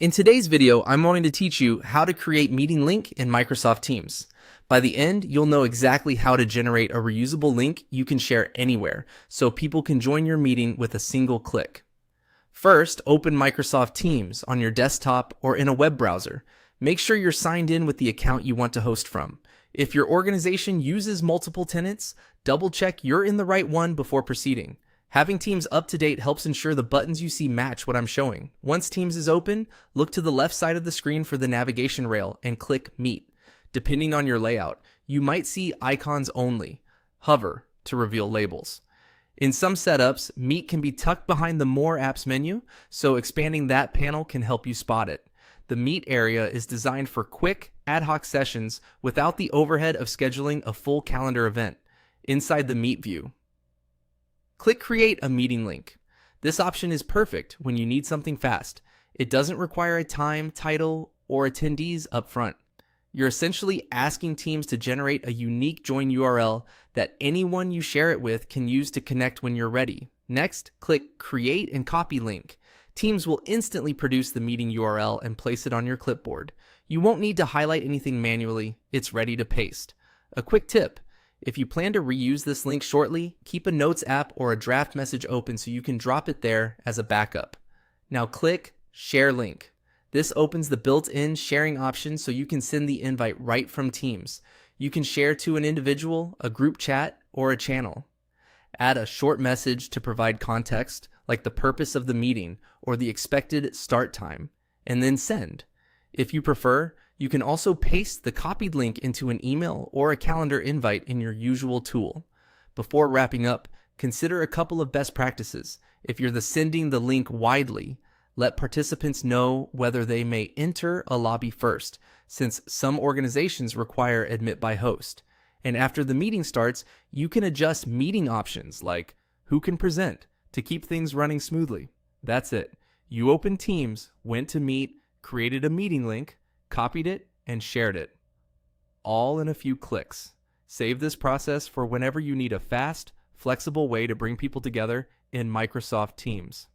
In today's video, I'm going to teach you how to create meeting link in Microsoft Teams. By the end, you'll know exactly how to generate a reusable link you can share anywhere, so people can join your meeting with a single click. First, open Microsoft Teams on your desktop or in a web browser. Make sure you're signed in with the account you want to host from. If your organization uses multiple tenants, double check you're in the right one before proceeding. Having Teams up to date helps ensure the buttons you see match what I'm showing. Once Teams is open, look to the left side of the screen for the navigation rail and click Meet. Depending on your layout, you might see icons only. Hover to reveal labels. In some setups, Meet can be tucked behind the More Apps menu, so expanding that panel can help you spot it. The Meet area is designed for quick, ad hoc sessions without the overhead of scheduling a full calendar event. Inside the Meet view, click Create a Meeting Link. This option is perfect when you need something fast. It doesn't require a time, title, or attendees up front. You're essentially asking Teams to generate a unique join URL that anyone you share it with can use to connect when you're ready. Next, click Create and Copy Link. Teams will instantly produce the meeting URL and place it on your clipboard. You won't need to highlight anything manually. It's ready to paste. A quick tip: if you plan to reuse this link shortly, keep a Notes app or a draft message open so you can drop it there as a backup. Now click Share Link. This opens the built-in sharing option so you can send the invite right from Teams. You can share to an individual, a group chat, or a channel. Add a short message to provide context, like the purpose of the meeting or the expected start time, and then send. If you prefer, you can also paste the copied link into an email or a calendar invite in your usual tool. Before wrapping up, consider a couple of best practices. If you're sending the link widely, let participants know whether they may enter a lobby first, since some organizations require admit by host. And after the meeting starts, you can adjust meeting options like who can present to keep things running smoothly. That's it. You opened Teams, went to Meet, created a meeting link, copied it, and shared it. All in a few clicks. Save this process for whenever you need a fast, flexible way to bring people together in Microsoft Teams.